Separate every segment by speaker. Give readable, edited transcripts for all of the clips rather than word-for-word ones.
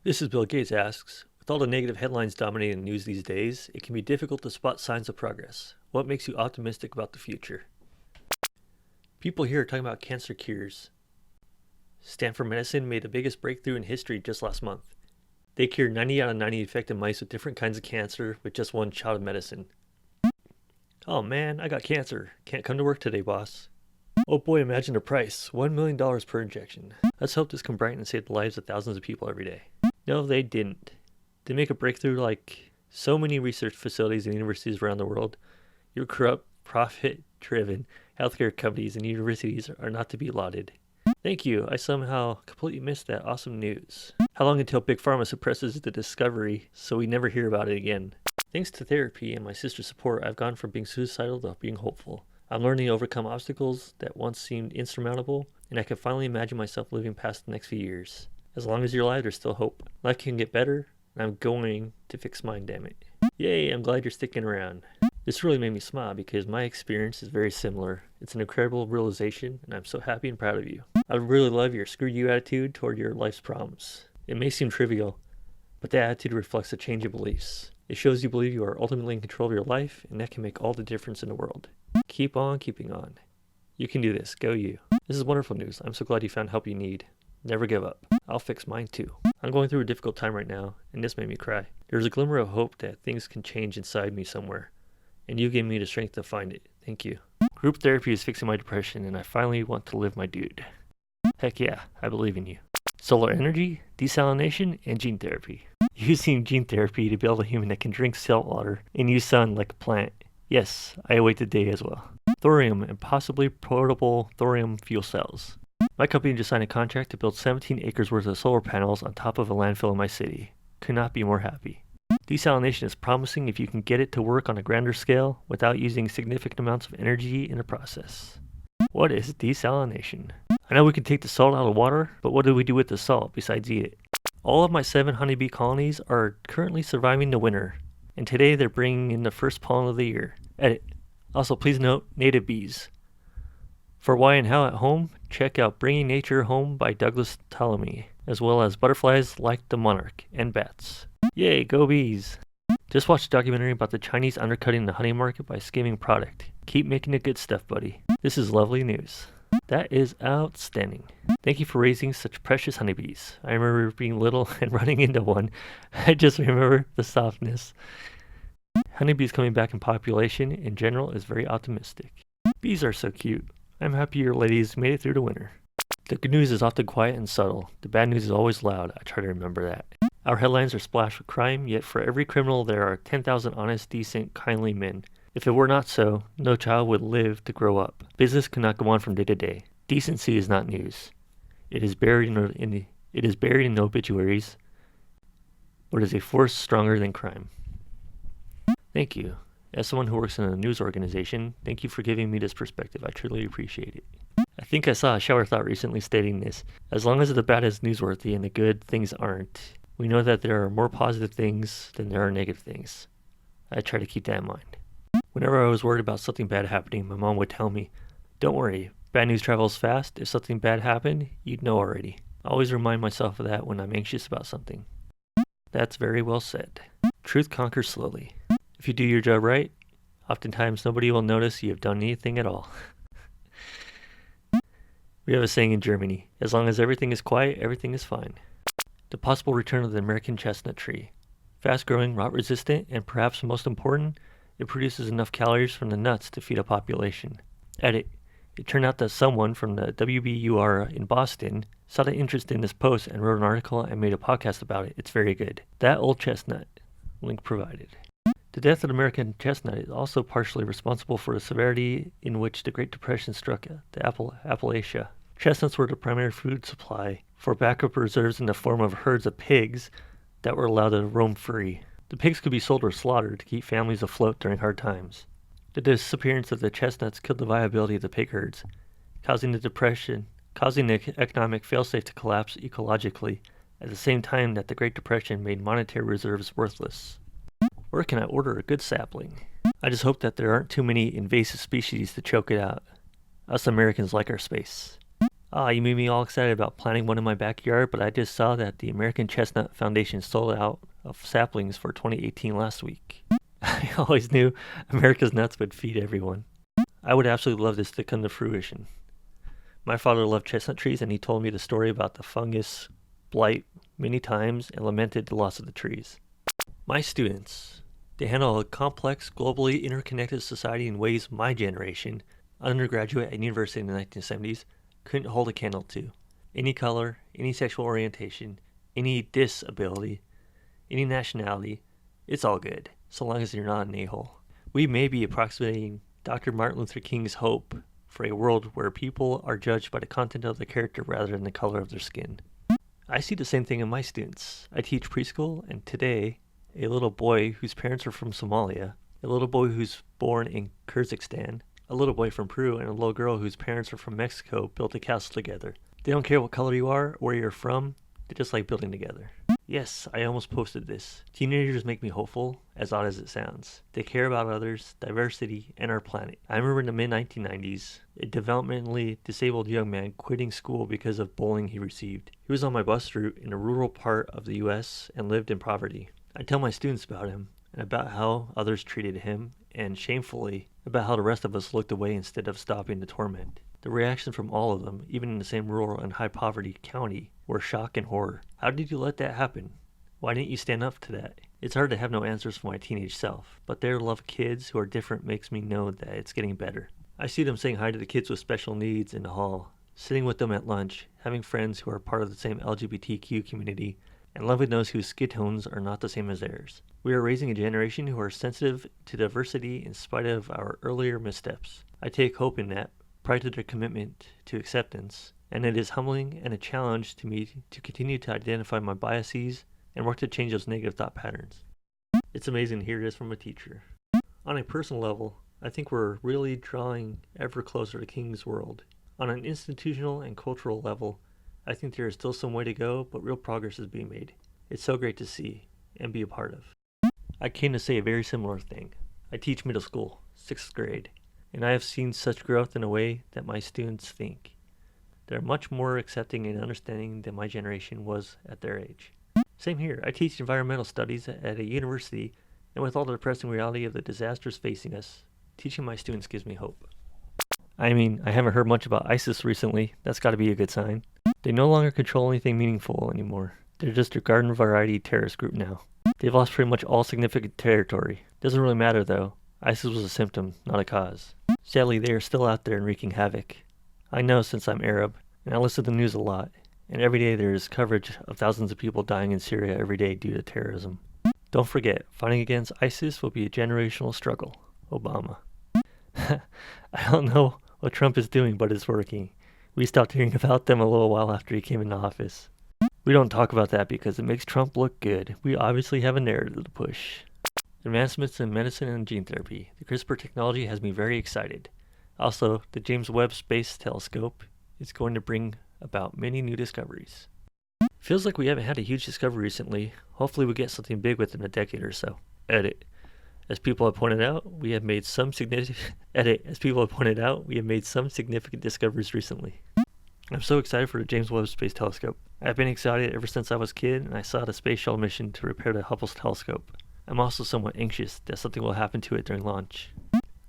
Speaker 1: This is Bill Gates asks, with all the negative headlines dominating the news these days, it can be difficult to spot signs of progress. What makes you optimistic about the future? People here are talking about cancer cures. Stanford Medicine made the biggest breakthrough in history just last month. They cured 90 out of 90 infected mice with different kinds of cancer with just one shot of medicine. Oh man, I got cancer. Can't come to work today, boss. Oh boy, imagine the price. $1 million per injection. Let's hope this can brighten and save the lives of thousands of people every day. No, they didn't. They make a breakthrough like so many research facilities and universities around the world. Your corrupt, profit-driven healthcare companies and universities are not to be lauded. Thank you. I somehow completely missed that awesome news. How long until Big Pharma suppresses the discovery so we never hear about it again? Thanks to therapy and my sister's support, I've gone from being suicidal to being hopeful. I'm learning to overcome obstacles that once seemed insurmountable, and I can finally imagine myself living past the next few years. As long as you're alive, there's still hope. Life can get better, and I'm going to fix mine, damn it. Yay, I'm glad you're sticking around. This really made me smile because my experience is very similar. It's an incredible realization, and I'm so happy and proud of you. I really love your screw you attitude toward your life's problems. It may seem trivial, but that attitude reflects a change in beliefs. It shows you believe you are ultimately in control of your life, and that can make all the difference in the world. Keep on keeping on. You can do this. Go you. This is wonderful news. I'm so glad you found help you need. Never give up. I'll fix mine too. I'm going through a difficult time right now, and this made me cry. There's a glimmer of hope that things can change inside me somewhere, and you gave me the strength to find it. Thank you. Group therapy is fixing my depression, and I finally want to live my dude. Heck yeah, I believe in you. Solar energy, desalination, and gene therapy. Using gene therapy to build a human that can drink salt water and use sun like a plant. Yes, I await the day as well. Thorium and possibly portable thorium fuel cells. My company just signed a contract to build 17 acres worth of solar panels on top of a landfill in my city. Could not be more happy. Desalination is promising if you can get it to work on a grander scale without using significant amounts of energy in the process. What is desalination? I know we can take the salt out of water, but what do we do with the salt besides eat it? All of my 7 honeybee colonies are currently surviving the winter, and today they're bringing in the first pollen of the year. Edit. Also, please note, native bees. For why and how at home, check out Bringing Nature Home by Douglas Ptolemy, as well as Butterflies Like the Monarch and Bats. Yay, go bees! Just watched a documentary about the Chinese undercutting the honey market by skimming product. Keep making the good stuff, buddy. This is lovely news. That is outstanding. Thank you for raising such precious honeybees. I remember being little and running into one. I just remember the softness. Honeybees coming back in population in general is very optimistic. Bees are so cute. I'm happy your ladies made it through the winter. The good news is often quiet and subtle. The bad news is always loud. I try to remember that. Our headlines are splashed with crime, yet for every criminal there are 10,000 honest, decent, kindly men. If it were not so, no child would live to grow up. Business cannot go on from day to day. Decency is not news. It is buried in the obituaries, but is a force stronger than crime. Thank you. As someone who works in a news organization, thank you for giving me this perspective. I truly appreciate it. I think I saw a shower thought recently stating this. As long as the bad is newsworthy and the good things aren't, we know that there are more positive things than there are negative things. I try to keep that in mind. Whenever I was worried about something bad happening, my mom would tell me, "Don't worry, bad news travels fast. If something bad happened, you'd know already." I always remind myself of that when I'm anxious about something. That's very well said. Truth conquers slowly. If you do your job right, oftentimes nobody will notice you have done anything at all. We have a saying in Germany, as long as everything is quiet, everything is fine. The possible return of the American chestnut tree. Fast-growing, rot-resistant, and perhaps most important, it produces enough calories from the nuts to feed a population. Edit. It turned out that someone from the WBUR in Boston saw the interest in this post and wrote an article and made a podcast about it. It's very good. That old chestnut. Link provided. The death of the American chestnut is also partially responsible for the severity in which the Great Depression struck the Appalachia. Chestnuts were the primary food supply for backup reserves in the form of herds of pigs that were allowed to roam free. The pigs could be sold or slaughtered to keep families afloat during hard times. The disappearance of the chestnuts killed the viability of the pig herds, causing the economic failsafe to collapse ecologically, at the same time that the Great Depression made monetary reserves worthless. Where can I order a good sapling? I just hope that there aren't too many invasive species to choke it out. Us Americans like our space. Ah, you made me all excited about planting one in my backyard, but I just saw that the American Chestnut Foundation sold out of saplings for 2018 last week. I always knew America's nuts would feed everyone. I would absolutely love this to come to fruition. My father loved chestnut trees, and he told me the story about the fungus blight many times and lamented the loss of the trees. My students, they handle a complex, globally interconnected society in ways my generation, undergraduate at university in the 1970s, couldn't hold a candle to. Any color, any sexual orientation, any disability, any nationality, it's all good, so long as you're not an a-hole. We may be approximating Dr. Martin Luther King's hope for a world where people are judged by the content of their character rather than the color of their skin. I see the same thing in my students. I teach preschool, and today, a little boy whose parents are from Somalia, a little boy who's born in Kyrgyzstan, a little boy from Peru, and a little girl whose parents are from Mexico built a castle together. They don't care what color you are, or where you're from, they just like building together. Yes, I almost posted this. Teenagers make me hopeful, as odd as it sounds. They care about others, diversity, and our planet. I remember in the mid-1990s, a developmentally disabled young man quitting school because of bullying he received. He was on my bus route in a rural part of the U.S. and lived in poverty. I tell my students about him, and about how others treated him, and shamefully, about how the rest of us looked away instead of stopping the torment. The reaction from all of them, even in the same rural and high-poverty county, were shock and horror. How did you let that happen? Why didn't you stand up to that? It's hard to have no answers for my teenage self, but their love of kids who are different makes me know that it's getting better. I see them saying hi to the kids with special needs in the hall, sitting with them at lunch, having friends who are part of the same LGBTQ community, and loving those whose skin tones are not the same as theirs. We are raising a generation who are sensitive to diversity in spite of our earlier missteps. I take hope in that, pride to their commitment to acceptance, and it is humbling and a challenge to me to continue to identify my biases and work to change those negative thought patterns. It's amazing to hear this from a teacher. On a personal level, I think we're really drawing ever closer to King's world. On an institutional and cultural level, I think there is still some way to go, but real progress is being made. It's so great to see and be a part of. I came to say a very similar thing. I teach middle school, 6th grade, and I have seen such growth in a way that my students think. They're much more accepting and understanding than my generation was at their age. Same here. I teach environmental studies at a university, and with all the depressing reality of the disasters facing us, teaching my students gives me hope. I mean, I haven't heard much about ISIS recently. That's got to be a good sign. They no longer control anything meaningful anymore. They're just a garden variety terrorist group now. They've lost pretty much all significant territory. Doesn't really matter though. ISIS was a symptom, not a cause. Sadly, they are still out there and wreaking havoc. I know since I'm Arab, and I listen to the news a lot, and every day there is coverage of thousands of people dying in Syria every day due to terrorism. Don't forget, fighting against ISIS will be a generational struggle. Obama. I don't know what Trump is doing, but it's working. We stopped hearing about them a little while after he came into office. We don't talk about that because it makes Trump look good. We obviously have a narrative to push. Advancements in medicine and gene therapy. The CRISPR technology has me very excited. Also, the James Webb Space Telescope is going to bring about many new discoveries. Feels like we haven't had a huge discovery recently. Hopefully we get something big within a decade or so. Edit. As people have pointed out, we have made some significant discoveries recently. I'm so excited for the James Webb Space Telescope. I've been excited ever since I was a kid and I saw the space shuttle mission to repair the Hubble's telescope. I'm also somewhat anxious that something will happen to it during launch.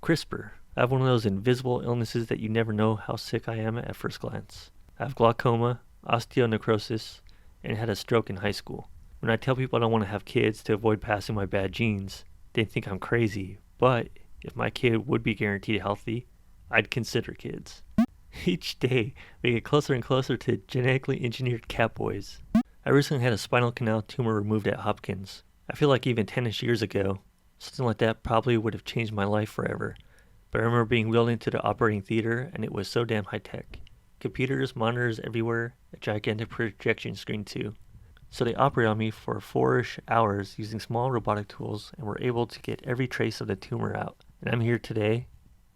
Speaker 1: CRISPR. I have one of those invisible illnesses that you never know how sick I am at first glance. I have glaucoma, osteonecrosis, and had a stroke in high school. When I tell people I don't want to have kids to avoid passing my bad genes, they think I'm crazy, but if my kid would be guaranteed healthy, I'd consider kids. Each day, we get closer and closer to genetically engineered cat boys. I recently had a spinal canal tumor removed at Hopkins. I feel like even 10-ish years ago, something like that probably would have changed my life forever. But I remember being wheeled into the operating theater and it was so damn high-tech. Computers, monitors everywhere, a gigantic projection screen too. So they operated on me for 4-ish hours using small robotic tools and were able to get every trace of the tumor out. And I'm here today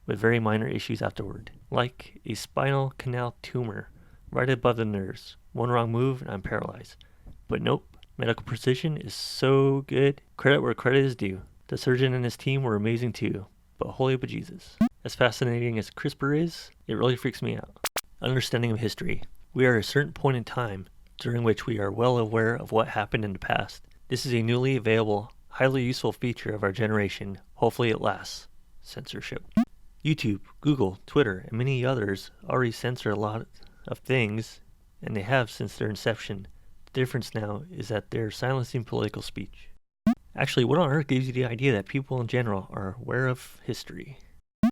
Speaker 1: with very minor issues afterward, like a spinal canal tumor right above the nerves. One wrong move and I'm paralyzed. But nope, medical precision is so good. Credit where credit is due. The surgeon and his team were amazing too, but holy bejesus. As fascinating as CRISPR is, it really freaks me out. Understanding of history. We are at a certain point in time during which we are well aware of what happened in the past. This is a newly available, highly useful feature of our generation. Hopefully it lasts. Censorship. YouTube, Google, Twitter, and many others already censor a lot of things, and they have since their inception. The difference now is that they're silencing political speech. Actually, what on earth gives you the idea that people in general are aware of history?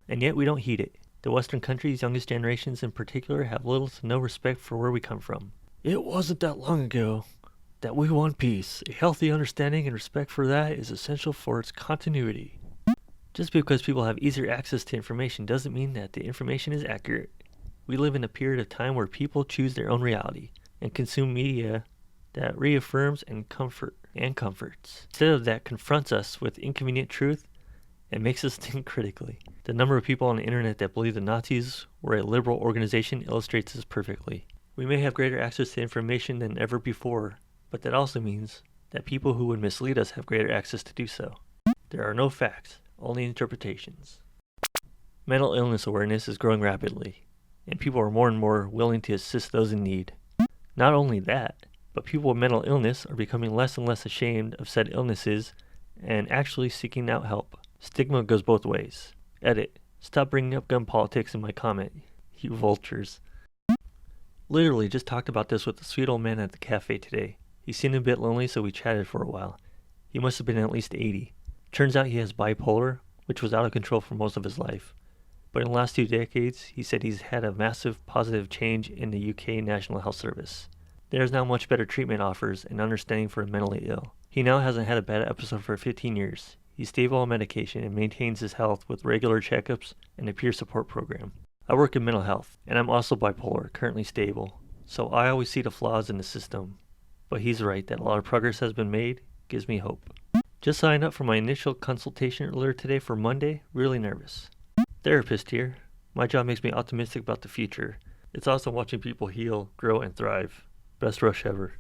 Speaker 1: And yet we don't heed it. The Western countries' youngest generations in particular have little to no respect for where we come from. It wasn't that long ago that we won peace. A healthy understanding and respect for that is essential for its continuity. Just because people have easier access to information doesn't mean that the information is accurate. We live in a period of time where people choose their own reality and consume media that reaffirms and comforts. Instead of that confronts us with inconvenient truth and makes us think critically. The number of people on the internet that believe the Nazis were a liberal organization illustrates this perfectly. We may have greater access to information than ever before, but that also means that people who would mislead us have greater access to do so. There are no facts, only interpretations. Mental illness awareness is growing rapidly, and people are more and more willing to assist those in need. Not only that, but people with mental illness are becoming less and less ashamed of said illnesses and actually seeking out help. Stigma goes both ways. Edit. Stop bringing up gun politics in my comment, you vultures. Literally just talked about this with the sweet old man at the cafe today. He seemed a bit lonely, so we chatted for a while. He must have been at least 80. Turns out he has bipolar, which was out of control for most of his life. But in the last 2 decades, he said he's had a massive positive change in the UK National Health Service. There is now much better treatment offers and understanding for the mentally ill. He now hasn't had a bad episode for 15 years. He's stable on medication and maintains his health with regular checkups and a peer support program. I work in mental health, and I'm also bipolar, currently stable, so I always see the flaws in the system. But he's right that a lot of progress has been made, gives me hope. Just signed up for my initial consultation earlier today for Monday, really nervous. Therapist here. My job makes me optimistic about the future. It's awesome watching people heal, grow, and thrive. Best rush ever.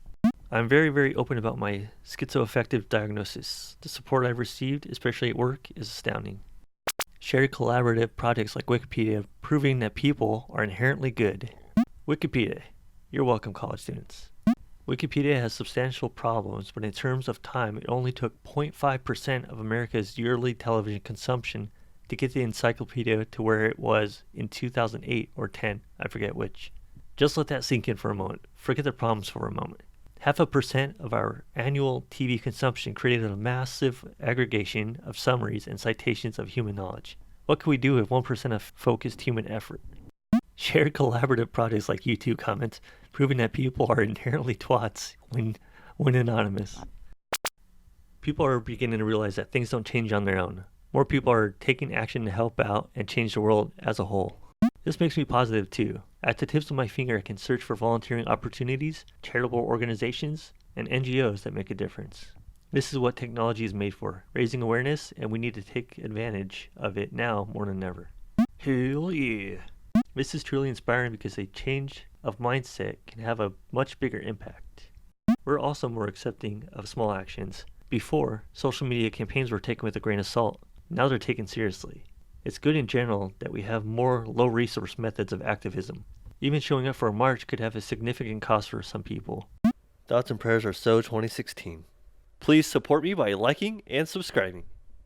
Speaker 1: I'm very, very open about my schizoaffective diagnosis. The support I've received, especially at work, is astounding. Shared collaborative projects like Wikipedia proving that people are inherently good. Wikipedia. You're welcome, college students. Wikipedia has substantial problems, but in terms of time, it only took 0.5% of America's yearly television consumption to get the encyclopedia to where it was in 2008 or 10, I forget which. Just let that sink in for a moment. Forget the problems for a moment. 0.5% of our annual TV consumption created a massive aggregation of summaries and citations of human knowledge. What could we do with 1% of focused human effort? Shared collaborative projects like YouTube comments, proving that people are inherently twats when anonymous. People are beginning to realize that things don't change on their own. More people are taking action to help out and change the world as a whole. This makes me positive too. At the tips of my finger, I can search for volunteering opportunities, charitable organizations, and NGOs that make a difference. This is what technology is made for, raising awareness, and we need to take advantage of it now more than ever. Hell yeah! This is truly inspiring because a change of mindset can have a much bigger impact. We're also more accepting of small actions. Before, social media campaigns were taken with a grain of salt. Now they're taken seriously. It's good in general that we have more low-resource methods of activism. Even showing up for a march could have a significant cost for some people. Thoughts and prayers are so 2016. Please support me by liking and subscribing.